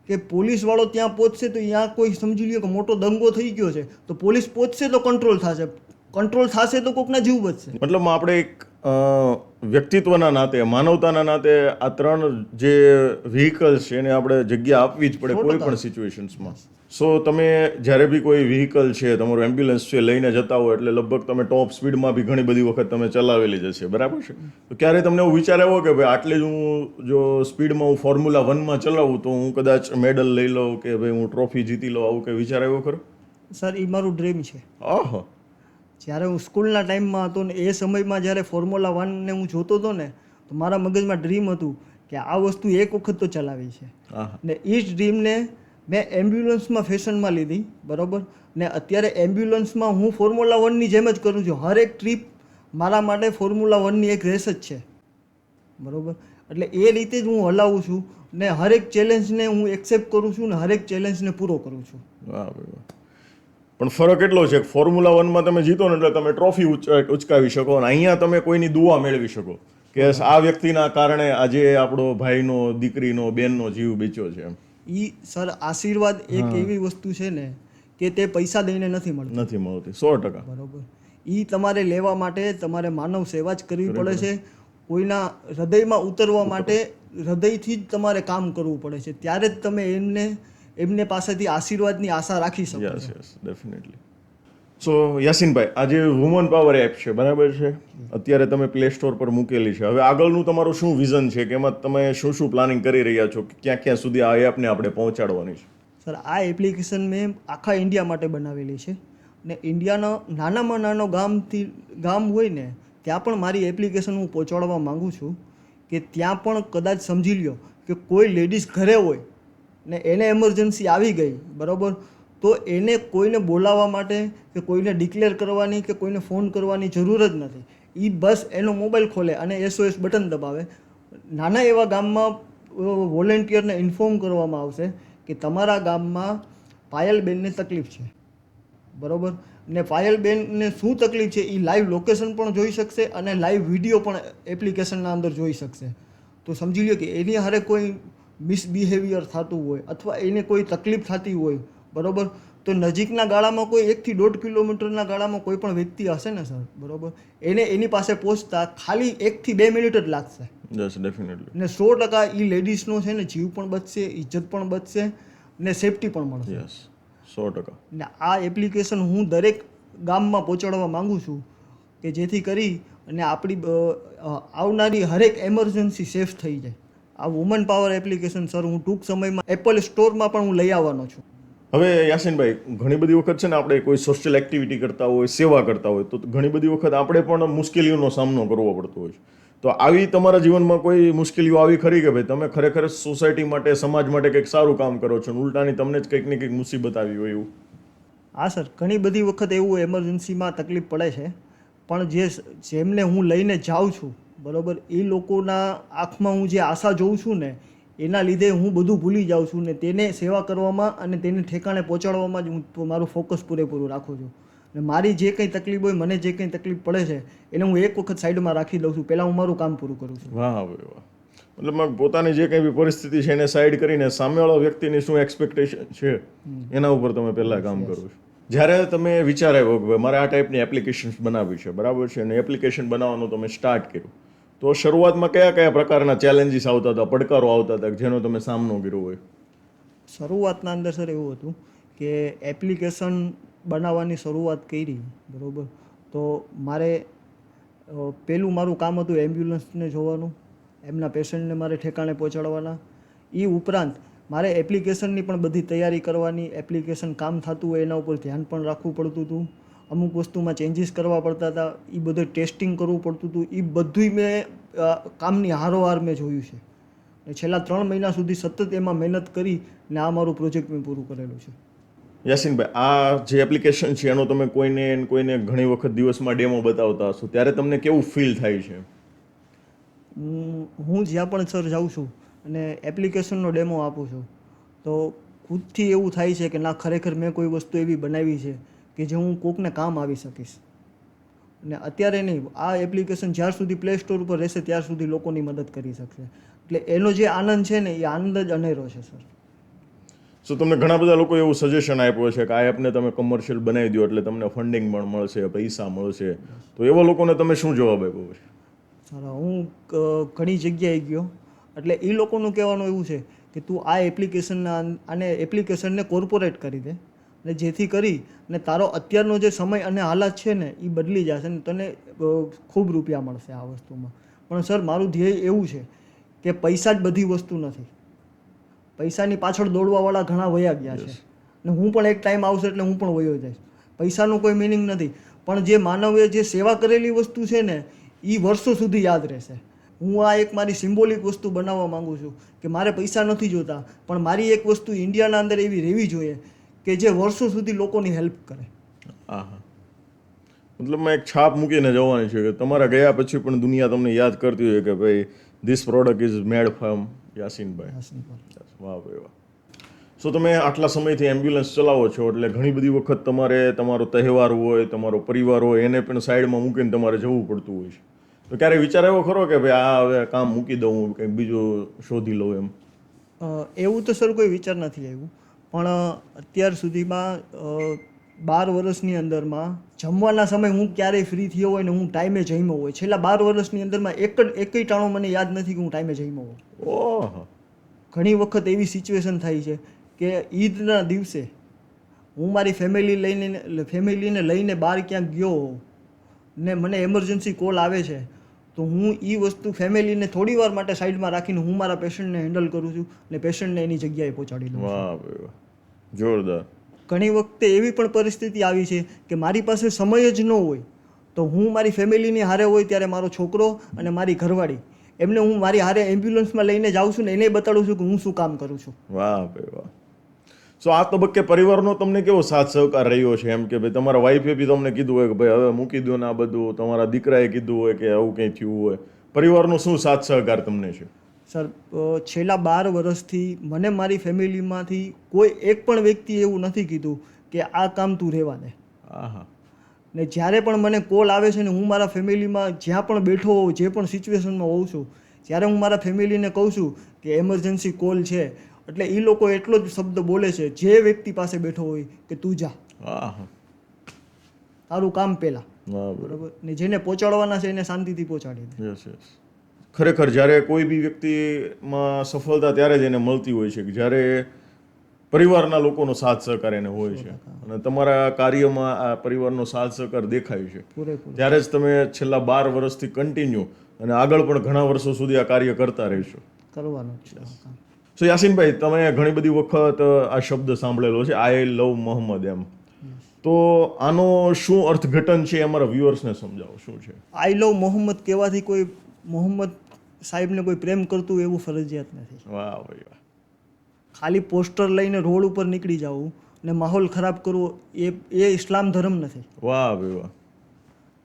કે પોલીસવાળો ત્યાં પહોંચશે તો ત્યાં કોઈ સમજી લ્યો કે મોટો દંગો થઈ ગયો છે, તો પોલીસ પહોંચશે તો કંટ્રોલ થશે, કંટ્રોલ થશે તો કોકના જીવ બચશે. મતલબ આપણે એક વ્યક્તિત્વના નાતે, માનવતાના નાતે આ 3 જે વ્હીકલ્સ છે એને આપણે જગ્યા આપવી જ પડે કોઈ પણ સિચ્યુએશન્સમાં. સો તમે જ્યારે બી કોઈ વ્હીકલ છે, તમારું એમ્બ્યુલન્સ છે, લઈને જતા હોય એટલે લગભગ તમે ટોપ સ્પીડમાં બી ઘણી બધી વખત તમે ચલાવેલી જ હશે, બરાબર છે? તો ક્યારે તમને એવું વિચાર આવ્યો કે ભાઈ આટલી જ હું જો સ્પીડમાં હું ફોર્મ્યુલા 1માં ચલાવું તો હું કદાચ મેડલ લઈ લઉં કે ભાઈ હું ટ્રોફી જીતી લઉં, આવું કંઈ વિચાર આવ્યો ખરો? સર એ મારું ડ્રીમ છે. આહા. જ્યારે હું સ્કૂલના ટાઈમમાં હતો ને એ સમયમાં જ્યારે ફોર્મ્યુલા 1ને હું જોતો હતો ને, તો મારા મગજમાં ડ્રીમ હતું કે આ વસ્તુ એક વખત તો ચલાવી છે. ને એ જ ડ્રીમને મેં એમ્બ્યુલન્સમાં ફેશનમાં લીધી, બરાબર. ને અત્યારે એમ્બ્યુલન્સમાં હું ફોર્મ્યુલા 1ની જેમ જ કરું છું. હર એક ટ્રીપ મારા માટે ફોર્મ્યુલા 1ની એક રેસ જ છે, બરાબર. એટલે એ રીતે જ હું હલાવું છું ને હરેક ચેલેન્જને હું એક્સેપ્ટ કરું છું ને હરેક ચેલેન્જને પૂરો કરું છું. વાહ ભાઈ વાહ. પણ ફરક એટલો છે કે ફોર્મ્યુલા 1માં તમે જીતો ને એટલે તમે ટ્રોફી ઉચકાવી શકો, અને અહીંયા તમે કોઈની દુઆ મેળવી શકો કે આ વ્યક્તિના કારણે આજે આપણો ભાઈનો, દીકરીનો, બેનનો જીવ બચ્યો છે. ઈ સર આશીર્વાદ એક એવી વસ્તુ છે ને કે તે પૈસા દઈને નથી મળતી. 100%. બરોબર. ઈ તમારે લેવા માટે તમારે માનવ સેવા જ કરવી પડે છે. કોઈના હૃદયમાં ઉતરવા માટે હૃદયથી જ તમારે કામ કરવું પડે છે, ત્યારે જ તમે એમને પાસેથી આશીર્વાદની આશા રાખી શકો છો. Yes definitely. સો યાસીનભાઈ, આ જે વુમન પાવર એપ છે, બરાબર છે, અત્યારે તમે પ્લે સ્ટોર પર મૂકેલી છે. હવે આગળનું તમારું શું વિઝન છે કે એમાં તમે શું શું પ્લાનિંગ કરી રહ્યા છો, ક્યાં ક્યાં સુધી આ એપને આપણે પહોંચાડવાની છે? સર આ એપ્લિકેશન મેં આખા ઇન્ડિયા માટે બનાવેલી છે, ને ઇન્ડિયાનો નાનામાં નાનો ગામ હોય ને ત્યાં પણ મારી એપ્લિકેશન હું પહોંચાડવા માગું છું કે ત્યાં પણ કદાચ સમજી લ્યો કે કોઈ લેડીઝ ઘરે હોય ને એને એમરજન્સી આવી ગઈ, બરાબર, તો એને કોઈને બોલાવવા માટે કે કોઈને ડિક્લેર કરવાની કે કોઈને ફોન કરવાની જરૂર જ નથી. એ બસ એનો મોબાઈલ ખોલે અને SOS બટન દબાવે. નાના એવા ગામમાં વોલેન્ટિયરને ઇન્ફોર્મ કરવામાં આવશે કે તમારા ગામમાં પાયલબેનને તકલીફ છે, બરાબર, ને પાયલબેનને શું તકલીફ છે એ લાઈવ લોકેશન પણ જોઈ શકશે અને લાઈવ વિડીયો પણ એપ્લિકેશનના અંદર જોઈ શકશે. તો સમજી લો કે એની હારે કોઈ મિસબિહેવિયર થતું હોય અથવા એને કોઈ તકલીફ થતી હોય, બરાબર, તો નજીકના ગાળામાં કોઈ 1 થી 1.5 કિલોમીટરના ગાળામાં કોઈ પણ વ્યક્તિ હશે ને સર, બરાબર, એને એની પાસે પહોંચતા ખાલી 1 થી 2 મિનિટ જ લાગશે. Yes, definitely. ને 100% એ લેડીઝનો છે ને જીવ પણ બચશે, ઇજ્જત પણ બચશે ને સેફટી પણ મળશે. યસ, 100%. ને આ એપ્લિકેશન હું દરેક ગામમાં પહોંચાડવા માંગુ છું કે જેથી કરી અને આપણી આવનારી હરેક એમરજન્સી સેફ થઈ જાય. આ વુમન પાવર એપ્લિકેશન સર હું ટૂંક સમયમાં એપલ સ્ટોરમાં પણ હું લઈ આવવાનો છું. હવે યાસીનભાઈ, ઘણી બધી વખત છે ને આપણે કોઈ સોશિયલ એક્ટિવિટી કરતા હોય, સેવા કરતા હોય, તો ઘણી બધી વખત આપણે પણ મુશ્કેલીઓનો સામનો કરવો પડતો હોય છે. તો આવી તમારા જીવનમાં કોઈ મુશ્કેલીઓ આવી ખરી કે ભાઈ તમે ખરેખર સોસાયટી માટે, સમાજ માટે કંઈક સારું કામ કરો છો, ઉલટાની તમને જ કંઈક ને કંઈક મુસીબત આવી હોય એવું? હા સર, ઘણી બધી વખત એવું એમરજન્સીમાં તકલીફ પડે છે, પણ જેમને હું લઈને જાઉં છું, બરાબર, એ લોકોના આંખમાં હું જે આશા જોઉં છું ને એના લીધે હું બધું ભૂલી જાઉં છું ને તેને સેવા કરવામાં અને તેને ઠેકાણે પહોંચાડવામાં જ હું મારું ફોકસ પૂરેપૂરું રાખું છું. ને મારી જે કંઈ તકલીફ હોય, મને જે કંઈ તકલીફ પડે છે એને હું એક વખત સાઈડમાં રાખી દઉં છું, પહેલાં હું મારું કામ પૂરું કરું છું. વાહ ભાઈ વાહ. મતલબ પોતાની જે કંઈ બી પરિસ્થિતિ છે એને સાઈડ કરીને સામેવાળા વ્યક્તિની શું એક્સપેક્ટેશન છે એના ઉપર તમે પહેલાં કામ કરો છો. જ્યારે તમે વિચાર આવ્યો કે મારે આ ટાઈપની એપ્લિકેશન્સ બનાવવી છે, બરાબર છે, અને એપ્લિકેશન બનાવવાનું તમે સ્ટાર્ટ કર્યું, તો શરૂઆતમાં કયા કયા પ્રકારના ચેલેન્જીસ આવતા હતા, પડકારો આવતા હતા જેનો તમે સામનો કર્યો હોય? શરૂઆતના અંદર સર એવું હતું કે એપ્લિકેશન બનાવવાની શરૂઆત કરી, બરાબર, તો મારે પહેલું મારું કામ હતું એમ્બ્યુલન્સને જોવાનું, એમના પેશન્ટને મારે ઠેકાણે પહોંચાડવાના. એ ઉપરાંત મારે એપ્લિકેશનની પણ બધી તૈયારી કરવાની, એપ્લિકેશન કામ થતું હોય એના ઉપર ધ્યાન પણ રાખવું પડતું હતું, અમુક વસ્તુમાં ચેન્જીસ કરવા પડતા હતા, એ બધું ટેસ્ટિંગ કરવું પડતું હતું. એ બધુંય મેં કામની હારોહાર મેં જોયું છે ને છેલ્લા 3 મહિના સુધી સતત એમાં મહેનત કરી ને આ મારું પ્રોજેક્ટ મેં પૂરું કરેલું છે. યાસીનભાઈ, આ જે એપ્લિકેશન છે એનો તમે કોઈને ઘણી વખત દિવસમાં ડેમો બતાવતા હશો, ત્યારે તમને કેવું ફીલ થાય છે? હું જ્યાં પણ સર જાઉં છું અને એપ્લિકેશનનો ડેમો આપું છું તો ખુદથી એવું થાય છે કે ના, ખરેખર મેં કોઈ વસ્તુ એવી બનાવી છે કે જે હું કોકને કામ આવી શકીશ. અને અત્યારે નહીં, આ એપ્લિકેશન જ્યાર સુધી પ્લે સ્ટોર ઉપર રહેશે ત્યાર સુધી લોકોની મદદ કરી શકશે. એટલે એનો જે આનંદ છે ને એ આનંદ જ અનેરો છે સર. સો તમને ઘણા બધા લોકો એવું સજેશન આપ્યું છે કે આ એપને તમે કમર્શિયલ બનાવી દો એટલે તમને ફંડિંગ પણ મળશે, પૈસા મળશે, તો એવા લોકોને તમે શું જવાબ આપ્યો છે? સર હું ઘણી જગ્યાએ ગયો, એટલે એ લોકોનું કહેવાનું એવું છે કે તું આ એપ્લિકેશનને કોર્પોરેટ કરી દે ને જેથી કરી ને તારો અત્યારનો જે સમય અને હાલાત છે ને એ બદલી જશે ને તને ખૂબ રૂપિયા મળશે આ વસ્તુમાં. પણ સર મારું ધ્યેય એવું છે કે પૈસા જ બધી વસ્તુ નથી. પૈસાની પાછળ દોડવાવાળા ઘણા વયા ગયા છે ને હું પણ એક ટાઈમ આવશે એટલે હું પણ વયો જઈશ. પૈસાનું કોઈ મિનિંગ નથી, પણ જે માનવે જે સેવા કરેલી વસ્તુ છે ને એ વર્ષો સુધી યાદ રહેશે. હું આ એક મારી સિમ્બોલિક વસ્તુ બનાવવા માંગુ છું કે મારે પૈસા નથી જોતા, પણ મારી એક વસ્તુ ઇન્ડિયાના અંદર એવી રહેવી જોઈએ કે જે વર્ષો સુધી લોકોની હેલ્પ કરે. હા, મતલબ એક છાપ મૂકીને જવાની છે કે તમારા ગયા પછી પણ દુનિયા તમને યાદ કરતી હોય કે ભાઈ this product is made from યાસીનભાઈ. વાહ ભાઈ વાહ. સો તમે આટલા સમયથી એમ્બ્યુલન્સ ચલાવો છો એટલે ઘણી બધી વખત તમારે તમારો તહેવાર હોય, તમારો પરિવાર હોય, એને પણ સાઈડમાં મૂકીને તમારે જવું પડતું હોય છે. તો ક્યારે વિચાર આવ્યો ખરો કે ભાઈ આ હવે કામ મૂકી દઉં, કંઈક બીજું શોધી લઉં એમ? એવું તો સર કોઈ વિચાર નથી આવ્યું, પણ અત્યાર સુધીમાં 12 વર્ષની અંદરમાં જમવાના સમય હું ક્યારેય ફ્રી થયો હોય ને હું ટાઈમે જમ્યો હોય. છેલ્લા 12 વર્ષની અંદરમાં એકય ટાણો મને યાદ નથી કે હું ટાઈમે જમ્યો હોય. ઓહ, ઘણી વખત એવી સિચ્યુએશન થાય છે કે ઈદના દિવસે હું મારી ફેમિલીને લઈને બહાર ક્યાંક ગયો હોઉં ને મને એમરજન્સી કોલ આવે છે તો હું એ વસ્તુ ફેમિલીને થોડી વાર માટે સાઈડમાં રાખીને હું મારા પેશન્ટને હેન્ડલ કરું છું ને પેશન્ટને એની જગ્યાએ પહોંચાડી દઉં છું. વાહ ભાઈ વાહ, જોરદાર. ઘણી વખતે એવી પણ પરિસ્થિતિ આવી છે કે મારી પાસે સમય જ ન હોય તો હું મારી ફેમિલીની હારે હોય ત્યારે મારો છોકરો અને મારી ઘરવાળી એમને હું મારી હારે એમ્બ્યુલન્સમાં લઈને જાઉં છું ને એને બતાડું છું કે હું શું કામ કરું છું. વાહ ભાઈ વાહ. સો આ તબક્કે પરિવારનો તમને કેવો સાથ સહકાર રહ્યો છે? એમ કે ભાઈ તમારા વાઈફે બી તમને કીધું હોય કે ભાઈ હવે મૂકી દો ને આ બધું, તમારા દીકરાએ કીધું હોય કે આવું કંઈ થયું હોય, પરિવારનો શું સાથ સહકાર તમને છે? સર, છેલ્લા 12 વર્ષથી મને મારી ફેમિલીમાંથી કોઈ એક પણ વ્યક્તિ એવું નથી કીધું કે આ કામ તું રહેવા દે. આહા. ને જ્યારે પણ મને કોલ આવે છે ને હું મારા ફેમિલીમાં જ્યાં પણ બેઠો હોઉં, જે પણ સિચ્યુએશનમાં હોઉં છું, જ્યારે હું મારા ફેમિલીને કહું છું કે એમરજન્સી કોલ છે, એટલે એ લોકો એટલો જ શબ્દ બોલે છે જે વ્યક્તિ પાસે બેઠો હોય કે તું જા, આહા. તારું કામ પહેલાં, બરાબર. બરાબર. ને જેને પહોંચાડવાના છે એને શાંતિથી પહોંચાડી દે. Yes yes. ખરેખર જ્યારે કોઈ બી વ્યક્તિમાં સફળતા ત્યારે જ એને મળતી હોય છે કે જ્યારે પરિવારના લોકોનો સાથ સહકાર એને હોય છે, અને તમારા કાર્યમાં આ પરિવારનો સાથ સહકાર દેખાય છે. પૂરેપૂરું ત્યારે જ તમે છેલ્લા 12 વર્ષથી કન્ટિન્યુ અને આગળ પણ ઘણા વર્ષો સુધી આ કાર્ય કરતા રહેશો. કરવાનું જ છે આ કામ. સો યાસીનભાઈ, તમે ઘણી બધી વખત આ શબ્દ સાંભળેલો છે, આઈ લવ મોહમ્મદ એમ. તો આનો શું અર્થઘટન છે એ અમારા વ્યુઅર્સને સમજાવો, શું છે? આઈ લવ મોહમ્મદ કહેવાથી કોઈ મોહમ્મદ સાહેબને કોઈ પ્રેમ કરતું એવું ફરજિયાત નથી. વાહ ભાઈ વાહ. ખાલી પોસ્ટર લઈને રોડ ઉપર નીકળી જવું ને માહોલ ખરાબ કરવો એ ઇસ્લામ ધર્મ નથી. વાહ ભાઈ વાહ.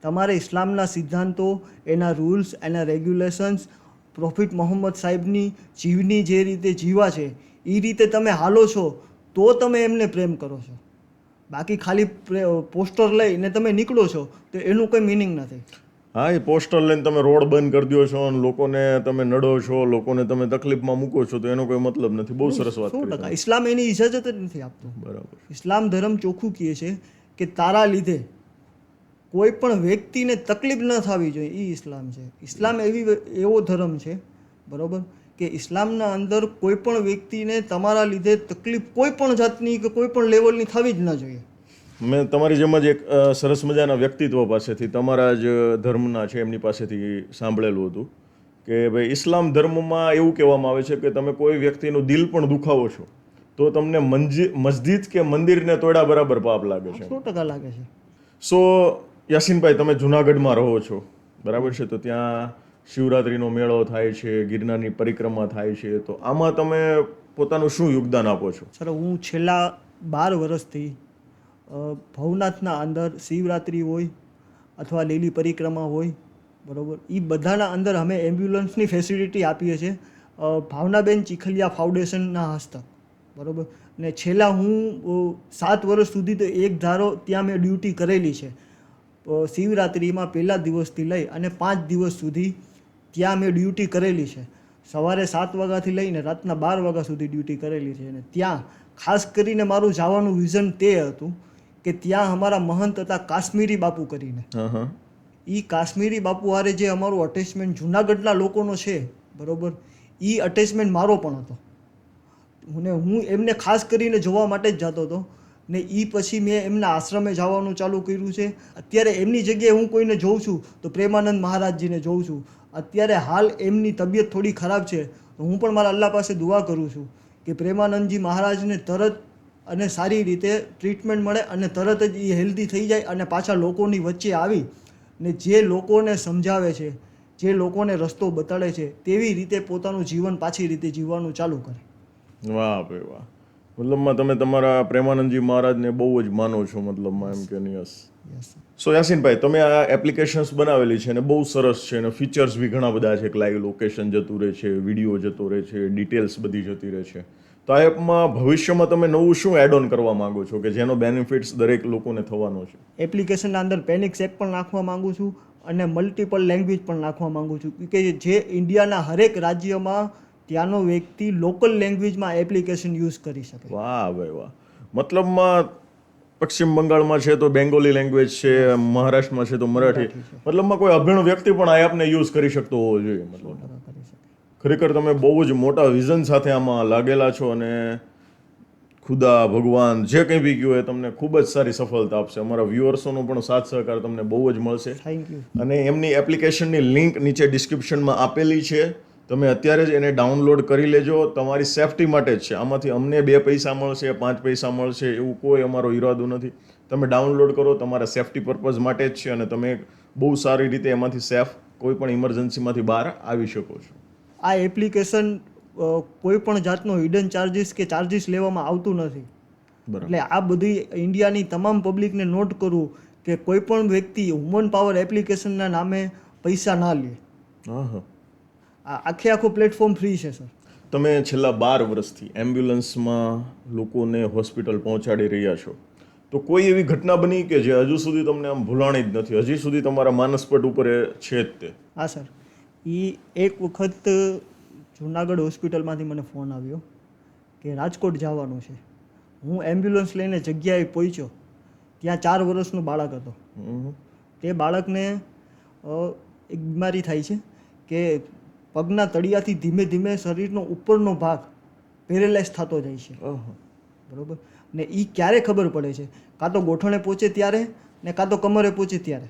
તમારે ઇસ્લામના સિદ્ધાંતો, એના રૂલ્સ, એના રેગ્યુલેશન્સ, પ્રોફિટ મોહમ્મદ સાહેબની જીવની જે રીતે જીવા છે એ રીતે તમે હાલો છો તો તમે એમને પ્રેમ કરો છો. બાકી ખાલી પોસ્ટર લઈને તમે નીકળો છો તો એનું કોઈ મિનિંગ નથી. હા, એ પોસ્ટર લઈને તમે રોડ બંધ કરી દો છો અને લોકોને તમે નડો છો, લોકોને તમે તકલીફમાં મૂકો છો, તો એનો કોઈ મતલબ નથી. બહુ સરસ વાત કરી 100%. ઇસ્લામ એની ઇજાજત જ નથી આપતું. બરાબર. ઇસ્લામ ધર્મ ચોખ્ખું કહે છે કે તારા લીધે કોઈ પણ વ્યક્તિને તકલીફ ન થવી જોઈએ, એ ઇસ્લામ છે. ઇસ્લામ એવો ધર્મ છે, બરાબર, કે ઇસ્લામના અંદર કોઈ પણ વ્યક્તિને તમારા લીધે તકલીફ કોઈ પણ જાતની કે કોઈ પણ લેવલની થવી જ ન જોઈએ. મેં તમારી જેમ જ એક સરસ મજાના વ્યક્તિત્વ પાસેથી, તમારા જ ધર્મના છે એમની પાસેથી સાંભળેલું હતું કે ભાઈ ઇસ્લામ ધર્મમાં એવું કહેવામાં આવે છે કે તમે કોઈ વ્યક્તિનું દિલ પણ દુખાવો છો તો તમને મસ્જિદ કે મંદિરને તોડ્યા બરાબર પાપ લાગે છે. 100% લાગે છે. સો યાસીનભાઈ, તમે જુનાગઢમાં રહો છો, બરાબર છે, તો ત્યાં શિવરાત્રિનો મેળો થાય છે, ગિરનારની પરિક્રમા થાય છે, તો આમાં તમે પોતાનું શું યોગદાન આપો છો? સર, હું છેલ્લા 12 વર્ષથી ભવનાથના અંદર શિવરાત્રિ હોય અથવા લીલી પરિક્રમા હોય, બરાબર, એ બધાના અંદર અમે એમ્બ્યુલન્સની ફેસિલિટી આપીએ છીએ ભાવનાબેન ચીખલિયા ફાઉન્ડેશનના હસ્તક, બરાબર. ને છેલ્લા હું 7 વર્ષ સુધી તો એક ધારો ત્યાં મેં ડ્યુટી કરેલી છે. શિવરાત્રિમાં પહેલા દિવસથી લઈ અને 5 દિવસ સુધી ત્યાં મેં ડ્યુટી કરેલી છે. સવારે 7 વાગ્યાથી લઈને રાતના 12 વાગ્યા સુધી ડ્યુટી કરેલી છે. અને ત્યાં ખાસ કરીને મારું જવાનું વિઝન તે હતું કે ત્યાં અમારા મહંત હતા કાશ્મીરી બાપુ કરીને. એ કાશ્મીરી બાપુ હારે જે અમારું અટેચમેન્ટ જુનાગઢના લોકોનો છે, બરાબર, એ અટેચમેન્ટ મારો પણ હતો. હું એમને ખાસ કરીને જોવા માટે જ જતો હતો. ને એ પછી મેં એમના આશ્રમે જવાનું ચાલુ કર્યું છે. અત્યારે એમની જગ્યાએ હું કોઈને જોઉં છું તો પ્રેમાનંદ મહારાજજીને જોઉં છું. અત્યારે હાલ એમની તબિયત થોડી ખરાબ છે, તો હું પણ મારા અલ્લાહ પાસે દુઆ કરું છું કે પ્રેમાનંદજી મહારાજને તરત અને સારી રીતે ટ્રીટમેન્ટ મળે અને તરત જ એ હેલ્ધી થઈ જાય અને પાછા લોકોની વચ્ચે આવી ને જે લોકોને સમજાવે છે, જે લોકોને રસ્તો બતાડે છે, તેવી રીતે પોતાનું જીવન પાછી રીતે જીવવાનું ચાલુ કરે. વાહ ભાઈ વાહ. મતલબમાં તમે તમારા પ્રેમાનંદજી મહારાજને બહુ જ માનો છો, મતલબમાં એમ કે યસ. સો યાસીનભાઈ, તમે આ એપ્લિકેશન્સ બનાવેલી છે અને બહુ સરસ છે, અને ફીચર્સ બી ઘણા બધા છે કે લાઈવ લોકેશન જતું રહે છે, વિડીયો જતો રહે છે, ડિટેલ્સ બધી જતી રહે છે. તો આ એપમાં ભવિષ્યમાં તમે નવું શું એડ ઓન કરવા માંગો છો કે જેનો બેનિફિટ્સ દરેક લોકોને થવાનો છે? એપ્લિકેશનના અંદર પેનિક સેક પણ નાખવા માંગુ છું અને મલ્ટિપલ લેંગ્વેજ પણ નાખવા માંગુ છું કે જે ઇન્ડિયાના હરેક રાજ્યમાં ત્યાંનો વ્યક્તિ લોકલ લેંગ્વેજમાં એપ્લિકેશન યુઝ કરી શકે. વાહ ભાઈ વાહ. મતલબમાં પશ્ચિમ બંગાળમાં છે તો બેંગોલી લેંગ્વેજ છે, મહારાષ્ટ્રમાં છે તો મરાઠી, મતલબમાં કોઈ અભિણ વ્યક્તિ પણ આ એપને યુઝ કરી શકતો હોવો જોઈએ. મતલબ ખરેખર તમે બહુ જ મોટા વિઝન સાથે આમાં લાગેલા છો, અને ખુદા ભગવાન જે કંઈ બી કહ્યું એ તમને ખૂબ જ સારી સફળતા આપશે. અમારા વ્યુઅર્સોનો પણ સાથ સહકાર તમને બહુ જ મળશે. Thank you. અને એમની એપ્લિકેશનની લિંક નીચે ડિસ્ક્રિપ્શનમાં આપેલી છે, તમે અત્યારે જ એને ડાઉનલોડ કરી લેજો. તમારી સેફટી માટે જ છે. આમાંથી અમને 2 પૈસા મળશે, 5 પૈસા મળશે એવું કોઈ અમારો ઈરાદો નથી. તમે ડાઉનલોડ કરો, તમારા સેફટી પર્પઝ માટે જ છે, અને તમે બહુ સારી રીતે એમાંથી સેફ કોઈ પણ ઇમરજન્સીમાંથી બહાર આવી શકો છો. આ એપ્લિકેશન કોઈ પણ જાતનો હિડન ચાર્જીસ કે ચાર્જીસ લેવામાં આવતું નથી. બરાબર. એટલે આ બધી ઇન્ડિયાની તમામ પબ્લિકને નોટ કરવું કે કોઈ પણ વ્યક્તિ વુમન પાવર એપ્લિકેશનના નામે પૈસા ના લે. હા હા. આ આખું પ્લેટફોર્મ ફ્રી છે સર. તમે છેલ્લા 12 વર્ષથી એમ્બ્યુલન્સમાં લોકોને હોસ્પિટલ પહોંચાડી રહ્યા છો, તો કોઈ એવી ઘટના બની કે જે હજુ સુધી તમને આમ ભૂલાણી જ નથી, હજી સુધી તમારા માનસપટ ઉપર એ છે જ તે? હા સર, એક વખત જુનાગઢ હોસ્પિટલમાંથી મને ફોન આવ્યો કે રાજકોટ જવાનું છે. હું એમ્બ્યુલન્સ લઈને જગ્યાએ પહોંચ્યો, ત્યાં 4 વર્ષનું બાળક હતો. તે બાળકને એક બીમારી થાય છે કે પગના તળિયાથી ધીમે ધીમે શરીરનો ઉપરનો ભાગ પેરેલાઇઝ થતો જાય છે. બરાબર. ને એ ક્યારે ખબર પડે છે? કાં તો ગોઠણે પહોંચે ત્યારે ને કાં તો કમરે પહોંચે ત્યારે.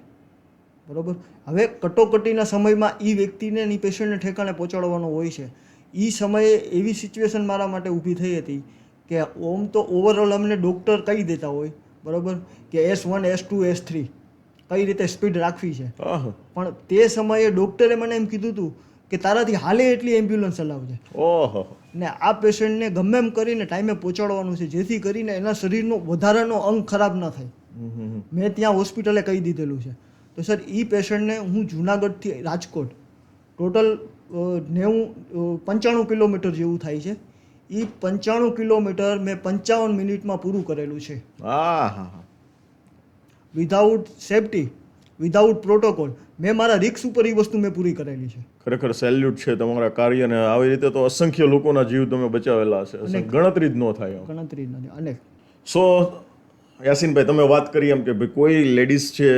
બરાબર. હવે કટોકટીના સમયમાં એ વ્યક્તિને એ પેશન્ટને ઠેકાણે પહોંચાડવાનો હોય છે. એ સમયે એવી સિચ્યુએશન મારા માટે ઊભી થઈ હતી કે ઓમ તો ઓવરઓલ અમને ડૉક્ટર કહી દેતા હોય, બરાબર, કે S1 S2 S3 કઈ રીતે સ્પીડ રાખવી છે. પણ તે સમયે ડૉક્ટરે મને એમ કીધું હતું કે તારાથી હાલે એટલી એમ્બ્યુલન્સ ચલાવજે. ઓહો. ને આ પેશન્ટને ગમે એમ કરીને ટાઈમે પહોંચાડવાનું છે, જેથી કરીને એના શરીરનો વધારાનો અંગ ખરાબ ના થાય. મેં ત્યાં હોસ્પિટલે કહી દીધેલું છે. તો સર એ પેશન્ટને હું જુનાગઢથી રાજકોટ ટોટલ 95 કિલોમીટર જેવું થાય છે. એ 95 કિલોમીટર મેં 55 મિનિટમાં પૂરું કરેલું છે. Without safety, without protocol. મેં મારા રિક્સ ઉપર એ વસ્તુ મેં પૂરી કરેલી છે. ખરેખર સેલ્યુટ છે તમારા કાર્યને. આવી રીતે તો અસંખ્ય લોકોના જીવ તમે બચાવેલા છે, ગણતરી જ ન થાય. ગણતરી નથી. અને સો યાસીનભાઈ, તમે વાત કરી એમ કે ભાઈ કોઈ લેડીઝ છે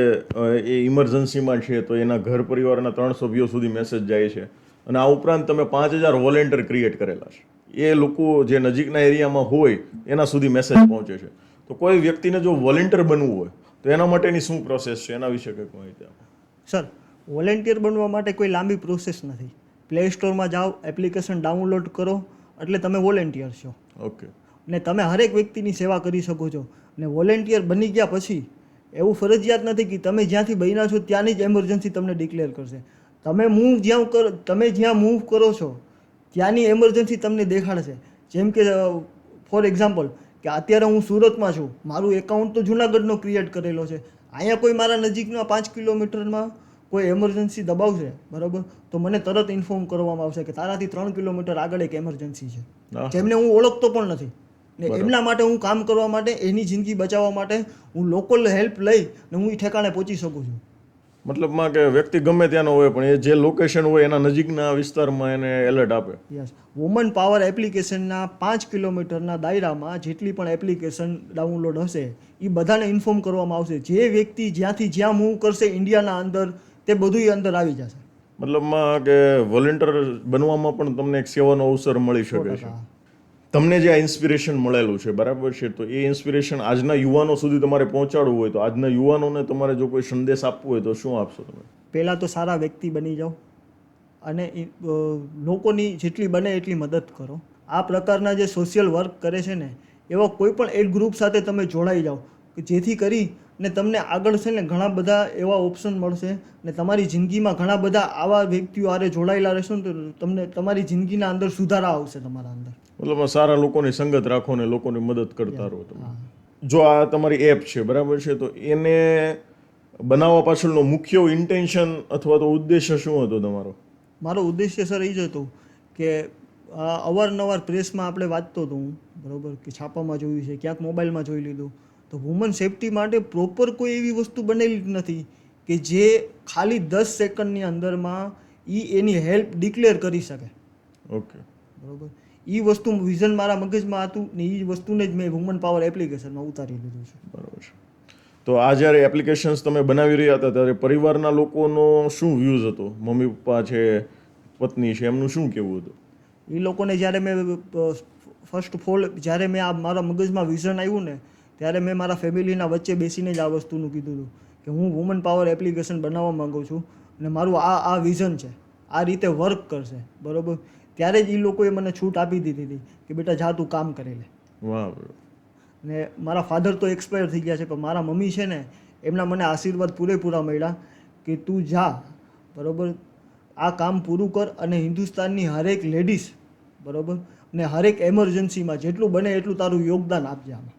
એ ઇમરજન્સીમાં છે તો એના ઘર પરિવારના 3 સભ્યો સુધી મેસેજ જાય છે, અને આ ઉપરાંત તમે 5000 વોલેન્ટિયર ક્રિએટ કરેલા છે. એ લોકો જે નજીકના એરિયામાં હોય એના સુધી મેસેજ પહોંચે છે. તો કોઈ વ્યક્તિને જો વોલેન્ટિયર બનવું હોય તો એના માટેની શું પ્રોસેસ છે, એના વિશે કંઈક માહિતી આપો. સર, વોલેન્ટિયર બનવા માટે કોઈ લાંબી પ્રોસેસ નથી. પ્લે સ્ટોરમાં જાઓ, એપ્લિકેશન ડાઉનલોડ કરો એટલે તમે વોલેન્ટિયર છો. ઓકે. ને તમે હરેક વ્યક્તિની સેવા કરી શકો છો. ને વોલેન્ટિયર બની ગયા પછી એવું ફરજિયાત નથી કે તમે જ્યાંથી બન્યા છો ત્યાંની જ એમરજન્સી તમને ડિક્લેર કરશે. તમે જ્યાં મૂવ કરો છો ત્યાંની એમરજન્સી તમને દેખાડશે. જેમ કે ફોર એક્ઝામ્પલ કે અત્યારે હું સુરતમાં છું, મારું એકાઉન્ટ તો જુનાગઢનો ક્રિએટ કરેલો છે. અહીંયા કોઈ મારા નજીકના 5 કિલોમીટરમાં કોઈ એમરજન્સી દબાવશે, બરાબર, તો મને તરત ઇન્ફોર્મ કરવામાં આવશે કે તારાથી 3 કિલોમીટર આગળ એક એમરજન્સી છે, જેમને હું ઓળખતો પણ નથી. ને એમના માટે હું કામ કરવા માટે, એની જિંદગી બચાવવા માટે હું લોકલ હેલ્પ લઈ ને હું એ ઠેકાણે પહોંચી શકું છું. મતલબમાં કે વ્યક્તિ ગમે ત્યાંનો હોય પણ એ જે લોકેશન હોય એના નજીકના વિસ્તારમાં એને એલર્ટ આપે. યસ. વુમન પાવર એપ્લિકેશનના 5 કિલોમીટરના દાયરામાં જેટલી પણ એપ્લિકેશન ડાઉનલોડ હશે એ બધાને ઇન્ફોર્મ કરવામાં આવશે. જે વ્યક્તિ જ્યાંથી જ્યાં મૂવ કરશે ઇન્ડિયાના અંદર, તે બધું અંદર આવી જશે. મતલબમાં કે વોલેન્ટિયર બનવામાં પણ તમને એક સેવાનો અવસર મળી શકે છે. તમને જે આ ઇન્સ્પિરેશન મળેલું છે, બરાબર છે, તો એ ઇન્સ્પિરેશન આજના યુવાનો સુધી તમારે પહોંચાડવું હોય તો આજના યુવાનોને તમારે જો કોઈ સંદેશ આપવો હોય તો શું આપશો તમે? પહેલાં તો સારા વ્યક્તિ બની જાઓ અને લોકોની જેટલી બને એટલી મદદ કરો. આ પ્રકારના જે સોશિયલ વર્ક કરે છે ને એવા કોઈ પણ એક ગ્રુપ સાથે તમે જોડાઈ જાઓ કે જેથી કરી ને તમને આગળ છે ને ઘણા બધા એવા ઓપ્શન મળશે ને તમારી જિંદગીમાં ઘણા બધા આવા વ્યક્તિઓ આરે જોડાયેલા રહેશો ને તો તમને તમારી જિંદગીના અંદર સુધારા આવશે. તમારા અંદર મતલબ સારા લોકોની સંગત રાખો ને લોકોની મદદ કરતા રહો તમે. જો આ તમારી એપ છે, બરાબર છે, તો એને બનાવવા પાછળનો મુખ્ય ઇન્ટેન્શન અથવા તો ઉદ્દેશ્ય શું હતો તમારો? મારો ઉદ્દેશ્ય સર એ જ હતું કે અવારનવાર પ્રેસમાં આપણે વાંચતો હતો હું, બરાબર, કે છાપામાં જોયું છે, ક્યાંક મોબાઈલમાં જોઈ લીધું, તો વુમન સેફટી માટે પ્રોપર કોઈ એવી વસ્તુ બનેલી જ નથી કે જે ખાલી 10 સેકન્ડની અંદરમાં એની હેલ્પ ડિક્લેર કરી શકે. ઓકે, બરાબર. એ વસ્તુ વિઝન મારા મગજમાં હતું ને એ વસ્તુને જ મેં વુમન પાવર એપ્લિકેશનમાં ઉતારી લીધું છે. બરાબર છે. તો આ જ્યારે એપ્લિકેશન્સ તમે બનાવી રહ્યા હતા ત્યારે પરિવારના લોકોનો શું વ્યૂઝ હતો? મમ્મી પપ્પા છે, પત્ની છે, એમનું શું કહેવું હતું? એ લોકોને જ્યારે મેં ફર્સ્ટ ઓફ ઓલ જ્યારે મેં આ મારા મગજમાં વિઝન આવ્યું ને ત્યારે મેં મારા ફેમિલીના વચ્ચે બેસીને જ આ વસ્તુનું કીધું હતું કે હું વુમન પાવર એપ્લિકેશન બનાવવા માગું છું અને મારું આ વિઝન છે, આ રીતે વર્ક કરશે, બરાબર. ત્યારે જ એ લોકોએ મને છૂટ આપી દીધી હતી કે બેટા જા તું કામ કરી લે. વાહ. ને મારા ફાધર તો એક્સપાયર થઈ ગયા છે, પણ મારા મમ્મી છે ને એમના મને આશીર્વાદ પૂરેપૂરા મળ્યા કે તું જા, બરાબર, આ કામ પૂરું કર અને હિન્દુસ્તાનની હરેક લેડીઝ, બરાબર, ને હરેક એમરજન્સીમાં જેટલું બને એટલું તારું યોગદાન આપજે આમાં.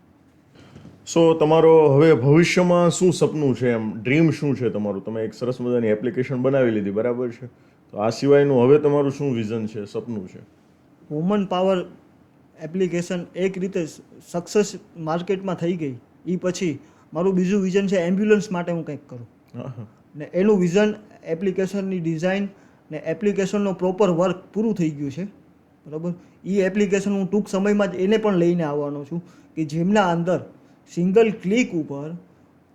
સો તમારો હવે ભવિષ્યમાં શું સપનું છે, એમ ડ્રીમ શું છે તમારું? તમે એક સરસ મજાની એપ્લિકેશન બનાવી લીધી, બરાબર છે, તો આ સિવાયનું હવે તમારું શું વિઝન છે, સપનું છે? વુમન પાવર એપ્લિકેશન એક રીતે સક્સેસ માર્કેટમાં થઈ ગઈ. એ પછી મારું બીજું વિઝન છે એમ્બ્યુલન્સ માટે હું કંઈક કરું. હા હા. ને એનું વિઝન, એપ્લિકેશનની ડિઝાઇન ને એપ્લિકેશનનો પ્રોપર વર્ક પૂરું થઈ ગયું છે, બરાબર. એ એપ્લિકેશન હું ટૂંક સમયમાં જ એને પણ લઈને આવવાનો છું કે જેમના અંદર સિંગલ ક્લિક ઉપર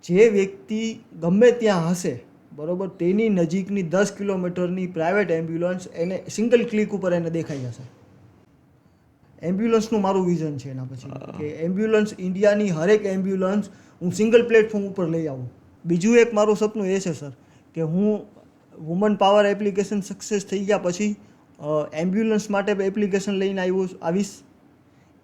જે વ્યક્તિ ગમે ત્યાં હશે, બરાબર, તેની નજીકની 10 કિલોમીટરની પ્રાઇવેટ એમ્બ્યુલન્સ એને સિંગલ ક્લિક ઉપર એને દેખાઈ જશે. એમ્બ્યુલન્સનું મારું વિઝન છે એના પછી કે એમ્બ્યુલન્સ, ઇન્ડિયાની હરેક એમ્બ્યુલન્સ હું સિંગલ પ્લેટફોર્મ ઉપર લઈ આવું. બીજું એક મારું સપનું એ છે સર કે હું વુમન પાવર એપ્લિકેશન સક્સેસ થઈ ગયા પછી એમ્બ્યુલન્સ માટે એપ્લિકેશન લઈને આવીશ.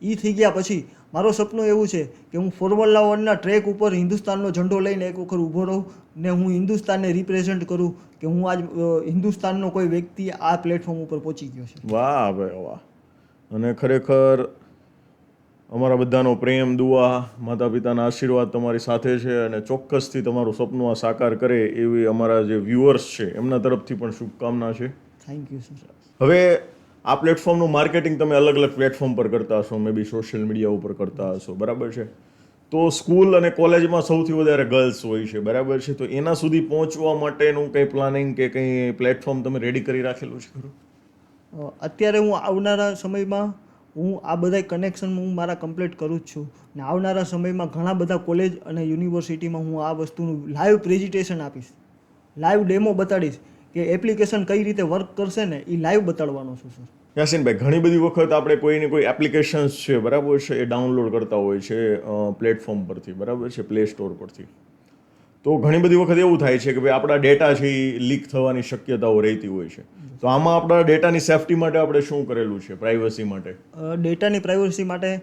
એ થઈ ગયા પછી મારું સપનું એવું છે કે હું ફોર્મ્યુલા 1ના ટ્રેક ઉપર હિન્દુસ્તાનનો ઝંડો લઈને એક વખત ઊભો રહું ને હું હિન્દુસ્તાનને રિપ્રેઝેન્ટ કરું કે હું આજ હિન્દુસ્તાનનો કોઈ વ્યક્તિ આ પ્લેટફોર્મ ઉપર પહોંચી ગયો છે. વાહ ભાઈ વાહ. અને ખરેખર અમારા બધાનો પ્રેમ, દુઆ, માતા પિતાના આશીર્વાદ તમારી સાથે છે અને ચોક્કસથી તમારું સપનું આ સાકાર કરે એવી અમારા જે વ્યુઅર્સ છે એમના તરફથી પણ શુભકામના છે. Thank you sir. હવે આ પ્લેટફોર્મનું માર્કેટિંગ તમે અલગ અલગ પ્લેટફોર્મ પર કરતા હશો, મે બી સોશિયલ મીડિયા ઉપર કરતા હશો, બરાબર છે, તો સ્કૂલ અને કોલેજમાં સૌથી વધારે ગર્લ્સ હોય છે, બરાબર છે, તો એના સુધી પહોંચવા માટેનું કંઈ પ્લાનિંગ કે કંઈ પ્લેટફોર્મ તમે રેડી કરી રાખેલું છે ખરું? અત્યારે હું આવનારા સમયમાં હું આ બધા કનેક્શન હું મારા કમ્પ્લીટ કરું જ છું ને આવનારા સમયમાં ઘણા બધા કોલેજ અને યુનિવર્સિટીમાં હું આ વસ્તુનું લાઈવ પ્રેઝન્ટેશન આપીશ, લાઈવ ડેમો બતાડીશ કે એપ્લિકેશન કઈ રીતે વર્ક કરશે ને એ લાઈવ બતાડવાનો છું સર. યાસીનભાઈ, ઘણી બધી વખત આપણે કોઈને કોઈ એપ્લિકેશન્સ છે, બરાબર છે, એ ડાઉનલોડ કરતા હોય છે પ્લેટફોર્મ પરથી, બરાબર છે, પ્લે સ્ટોર પરથી, તો ઘણી બધી વખત એવું થાય છે કે ભાઈ આપણા ડેટા છે એ લીક થવાની શક્યતાઓ રહેતી હોય છે, તો આમાં આપણા ડેટાની સેફટી માટે આપણે શું કરેલું છે, પ્રાઇવસી માટે? ડેટાની પ્રાઇવસી માટે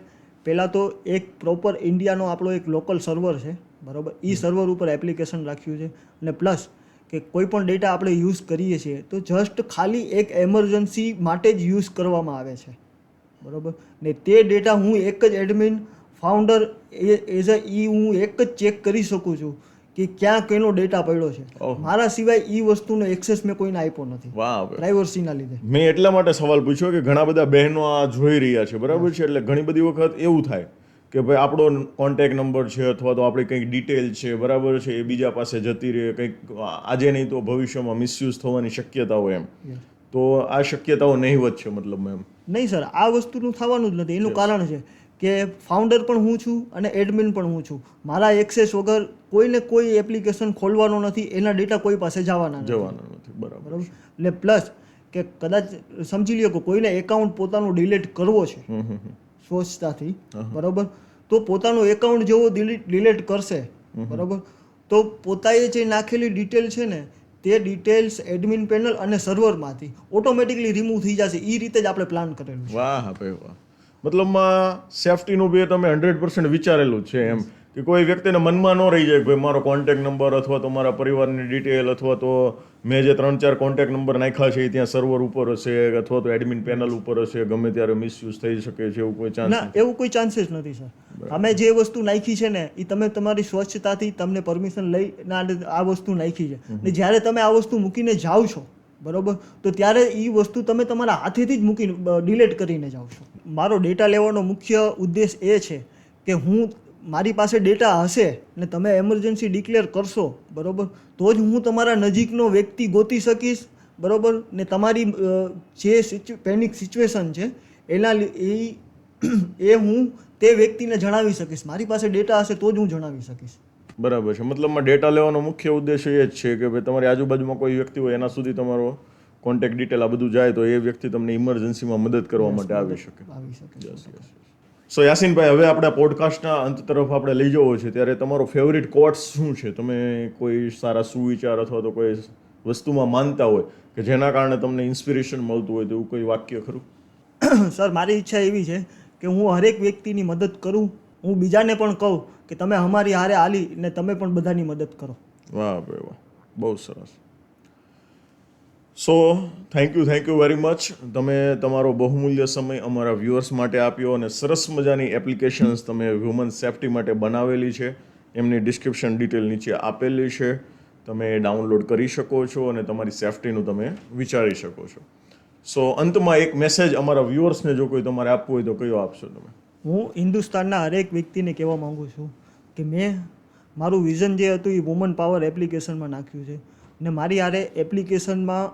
પહેલાં તો એક પ્રોપર ઇન્ડિયાનો આપણો એક લોકલ સર્વર છે, બરાબર, એ સર્વર ઉપર એપ્લિકેશન રાખ્યું છે અને પ્લસ કે કોઈ પણ ડેટા આપણે યુઝ કરીએ છીએ તો જસ્ટ ખાલી એક એમરજન્સી માટે જ યુઝ કરવામાં આવે છે, બરાબર, ને તે ડેટા હું એક જ એડમિન ફાઉન્ડર એઝ અ હું એક જ ચેક કરી શકું છું કે ક્યાં કેનો ડેટા પડ્યો છે. મારા સિવાય એ વસ્તુનો એક્સેસ મેં કોઈને આપ્યો નથી. વાહ. પ્રાઇવસીના લીધે મેં એટલા માટે સવાલ પૂછ્યો કે ઘણા બધા બહેનો આ જોઈ રહ્યા છે, બરાબર છે, એટલે ઘણી બધી વખત એવું થાય કે ભાઈ આપણો કોન્ટેક્ટ નંબર છે અથવા તો આપણી કંઈક ડિટેલ છે, બરાબર છે, એ બીજા પાસે જતી રહે, કંઈક આજે નહીં તો ભવિષ્યમાં મિસયુઝ થવાની શક્યતા હોય એમ, તો આ શક્યતાઓ નહીવત છે મતલબ એમ? નહીં સર, આ વસ્તુનું થવાનું જ નથી. એનું કારણ છે કે ફાઉન્ડર પણ હું છું અને એડમિન પણ હું છું. મારા એક્સેસ વગર કોઈને કોઈ એપ્લિકેશન ખોલવાનો નથી, એના ડેટા કોઈ પાસે જવાના નથી, બરાબર. એટલે પ્લસ કે કદાચ સમજી લ્યો કે કોઈને એકાઉન્ટ પોતાનું ડિલીટ કરવો છે સ્વચ્છતાથી, બરાબર, તો પોતાનું એકાઉન્ટ જેવો ડિલીટ કરશે, બરાબર, તો પોતાએ જે નાખેલી ડિટેલ છે ને તે ડિટેલ્સ એડમિન પેનલ અને સર્વરમાંથી ઓટોમેટિકલી રિમૂવ થઈ જશે. એ રીતે જ આપણે પ્લાન કરેલું છે. વાહ ભાઈ વાહ. મતલબમાં સેફટીનું બી તમે 100% વિચારેલું જ છે એમ કે કોઈ વ્યક્તિને મનમાં ન રહી જાય કે ભાઈ મારો કોન્ટેક્ટ નંબર અથવા તો મારા પરિવારની ડિટેલ અથવા તો મેં જે 3-4 કોન્ટેક્ટ નંબર નાખ્યા છે ત્યાં સર્વર ઉપર હશે અથવા તો એડમિન પેનલ ઉપર હશે, ગમે ત્યારે મિસયુઝ થઈ શકે છે, એવું કોઈ ચાન્સ? ના, એવું કોઈ ચાન્સીસ નથી સર. અમે જે વસ્તુ નાખી છે ને એ તમે તમારી સ્વચ્છતાથી તમને પરમિશન લઈને આ વસ્તુ નાખી છે ને જ્યારે તમે આ વસ્તુ મૂકીને જાઓ છો, બરોબર, તો ત્યારે એ વસ્તુ તમે તમારા હાથેથી જ મૂકીને ડિલીટ કરીને જાઓ છો. મારો ડેટા લેવાનો મુખ્ય ઉદ્દેશ એ છે કે મારી પાસે ડેટા હશે ને તમે એમરજન્સી ડિક્લેર કરશો, બરોબર, તો જ હું તમારા નજીકનો વ્યક્તિ ગોતી શકીશ, બરોબર, ને તમારી જે પેનિક સિચ્યુએશન છે એ હું તે વ્યક્તિને જણાવી શકીશ. મારી પાસે ડેટા હશે તો જ હું જણાવી શકીશ. બરાબર છે. મતલબમાં ડેટા લેવાનો મુખ્ય ઉદ્દેશ એ જ છે કે ભાઈ તમારી આજુબાજુમાં કોઈ વ્યક્તિ હોય એના સુધી તમારો કોન્ટેક્ટ ડિટેલ આ બધું જાય તો એ વ્યક્તિ તમને ઇમરજન્સીમાં મદદ કરવા માટે આવી શકે. સો યાસીનભાઈ, હવે આપણા પોડકાસ્ટના અંત તરફ આપણે લઈ જવો છે, ત્યારે તમારો ફેવરિટ કોટ્સ શું છે? તમે કોઈ સારા સુવિચાર અથવા તો કોઈ વસ્તુમાં માનતા હોય કે જેના કારણે તમને ઇન્સ્પિરેશન મળતું હોય તેવું કોઈ વાક્ય ખરું? સર, મારી ઈચ્છા એવી છે કે હું હરેક વ્યક્તિની મદદ કરું. હું બીજાને પણ કહું કે તમે અમારી હારે હાલી ને તમે પણ બધાની મદદ કરો. વાહ ભાઈ વાહ, બહુ સરસ. સો થેન્ક યુ વેરી મચ. તમે તમારો બહુમૂલ્ય સમય અમારા વ્યુઅર્સ માટે આપ્યો અને સરસ મજાની એપ્લિકેશન્સ તમે હ્યુમન સેફ્ટી માટે બનાવેલી છે. એમની ડિસ્ક્રિપ્શન ડિટેલ નીચે આપેલી છે. તમે ડાઉનલોડ કરી શકો છો અને તમારી સેફ્ટીનું તમે વિચારી શકો છો. સો અંતમાં એક મેસેજ અમારા વ્યુઅર્સને જો કોઈ તમારે આપવું હોય તો કયો આપશો તમે? હું હિન્દુસ્તાનના હરેક વ્યક્તિને કહેવા માગું છું કે મેં મારું વિઝન જે હતું એ વુમન પાવર એપ્લિકેશનમાં નાખ્યું છે ને મારી હારે એપ્લિકેશનમાં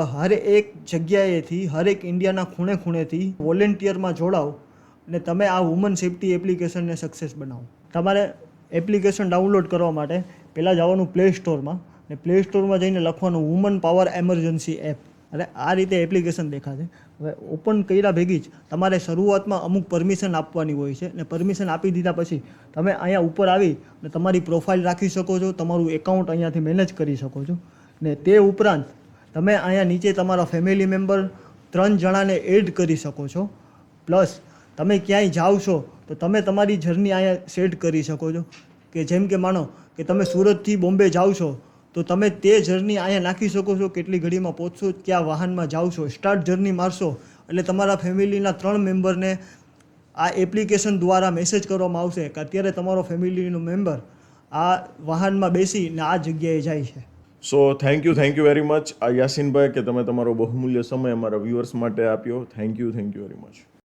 હર એક જગ્યાએથી હરેક ઇન્ડિયાના ખૂણે ખૂણેથી વોલેન્ટિયરમાં જોડાઓ ને તમે આ વુમન સેફ્ટી એપ્લિકેશનને સક્સેસ બનાવો. તમારે એપ્લિકેશન ડાઉનલોડ કરવા માટે પહેલાં જવાનું પ્લે સ્ટોરમાં ને પ્લે સ્ટોરમાં જઈને લખવાનું વુમન પાવર એમરજન્સી એપ. અને આ રીતે એપ્લિકેશન દેખાશે. હવે ઓપન કર્યા ભેગી જ તમારે શરૂઆતમાં અમુક પરમિશન આપવાની હોય છે ને પરમિશન આપી દીધા પછી તમે અહીંયા ઉપર આવી ને તમારી પ્રોફાઇલ રાખી શકો છો, તમારું એકાઉન્ટ અહીંયાથી મેનેજ કરી શકો છો ને તે ઉપરાંત તમે અહીંયા નીચે તમારા ફેમિલી મેમ્બર 3 જણાને એડ કરી શકો છો. પ્લસ તમે ક્યાંય જાઓ છો તો તમે તમારી જર્ની અહીંયા સેટ કરી શકો છો કે જેમ કે માનો કે તમે સુરતથી બોમ્બે જાઓ છો તો તમે તે જર્ની અહીંયા નાખી શકો છો, કેટલી ઘડીમાં પહોંચશો, ક્યાં વાહનમાં જાઓ છો. સ્ટાર્ટ જર્ની મારશો એટલે તમારા ફેમિલીના 3 મેમ્બરને આ એપ્લિકેશન દ્વારા મેસેજ કરવામાં આવશે કે અત્યારે તમારો ફેમિલીનો મેમ્બર આ વાહનમાં બેસીને આ જગ્યાએ જાય છે. So thank you very much યાસીનભાઈ કે તમે તમારો બહુમૂલ્ય સમય અમારા વ્યુઅર્સ માટે આપ્યો. Thank you very much.